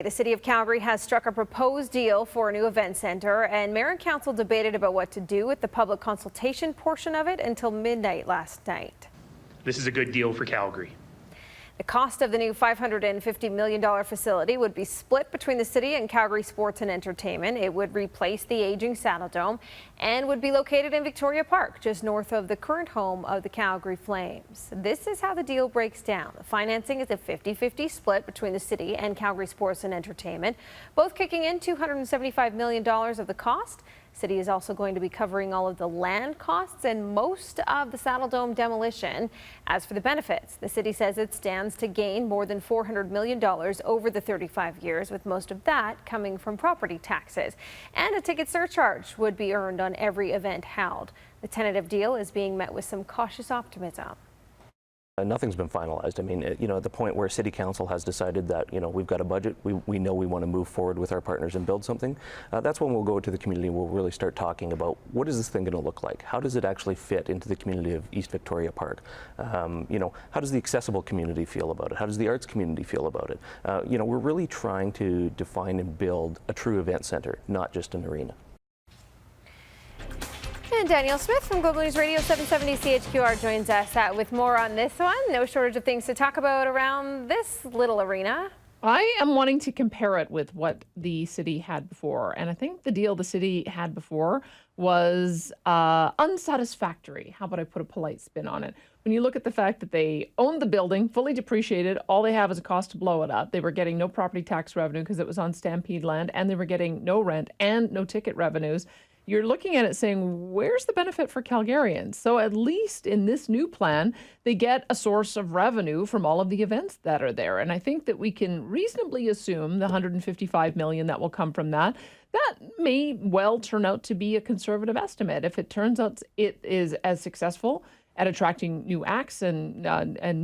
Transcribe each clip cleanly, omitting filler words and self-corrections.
The City of Calgary has struck a proposed deal for a new event centre, and Mayor and Council debated about what to do with the public consultation portion of it until midnight last night. This is a good deal for Calgary. The cost of the new $550 million facility would be split between the city and Calgary Sports and Entertainment. It would replace the aging Saddledome and would be located in Victoria Park, just north of the current home of the Calgary Flames. This is how the deal breaks down. The financing is a 50-50 split between the city and Calgary Sports and Entertainment, both kicking in $275 million of the cost. City is also going to be covering all of the land costs and most of the Saddledome demolition. As for the benefits, the city says it stands to gain more than $400 million over the 35 years, with most of that coming from property taxes. And a ticket surcharge would be earned on every event held. The tentative deal is being met with some cautious optimism. Nothing's been finalized. I mean, at the point where City Council has decided that, we've got a budget, we know we want to move forward with our partners and build something, that's when we'll go to the community and we'll really start talking about what is this thing going to look like? How does it actually fit into the community of East Victoria Park? How does the accessible community feel about it? How does the arts community feel about it? We're really trying to define and build a true event centre, not just an arena. And Danielle Smith from Global News Radio 770 CHQR joins us with more on this one. No shortage of things to talk about around this little arena. I am wanting to compare it with what the city had before. And I think the deal the city had before was unsatisfactory. How about I put a polite spin on it? When you look at the fact that they owned the building, fully depreciated, all they have is a cost to blow it up. They were getting no property tax revenue because it was on Stampede land, and they were getting no rent and no ticket revenues. You're looking at it saying, where's the benefit for Calgarians? So at least in this new plan, they get a source of revenue from all of the events that are there. And I think that we can reasonably assume the $155 million that will come from that. That may well turn out to be a conservative estimate. If it turns out it is as successful at attracting new acts and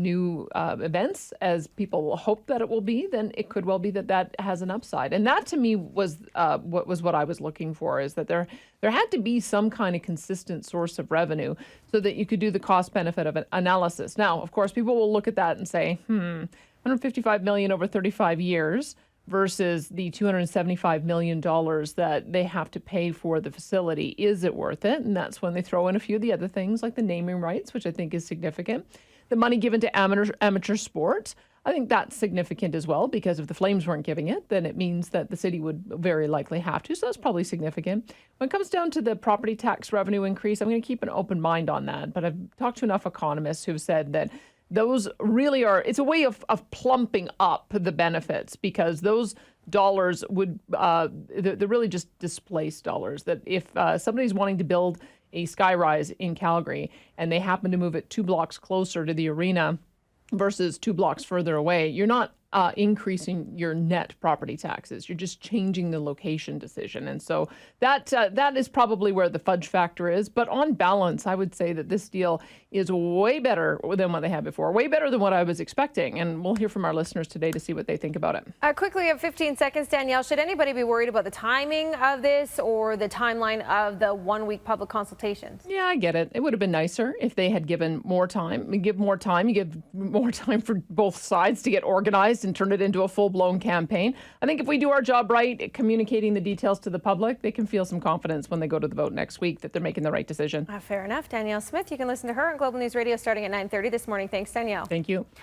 new events as people hope that it will be, then it could well be that that has an upside. And that to me was what I was looking for, is that there had to be some kind of consistent source of revenue so that you could do the cost benefit of an analysis. Now, of course, people will look at that and say, $155 million over 35 years versus the $275 million that they have to pay for the facility. Is it worth it? And that's when they throw in a few of the other things like the naming rights, which I think is significant. The money given to amateur sports, I think that's significant as well, because if the Flames weren't giving it, then it means that the city would very likely have to. So that's probably significant. When it comes down to the property tax revenue increase, I'm going to keep an open mind on that. But I've talked to enough economists who've said that those really are, it's a way of plumping up the benefits, because those dollars would, they're really just displaced dollars. That if somebody's wanting to build a skyrise in Calgary and they happen to move it 2 blocks closer to the arena versus 2 blocks further away, you're not increasing your net property taxes. You're just changing the location decision. And so that is probably where the fudge factor is. But on balance, I would say that this deal is way better than what they had before, way better than what I was expecting. And we'll hear from our listeners today to see what they think about it. Quickly, of 15 seconds, Danielle, should anybody be worried about the timing of this or the timeline of the 1-week public consultations? Yeah, I get it. It would have been nicer if they had given more time. You give more time for both sides to get organized and turn it into a full-blown campaign. I think if we do our job right, communicating the details to the public, they can feel some confidence when they go to the vote next week that they're making the right decision. Fair enough. Danielle Smith, you can listen to her on Global News Radio starting at 9:30 this morning. Thanks, Danielle. Thank you.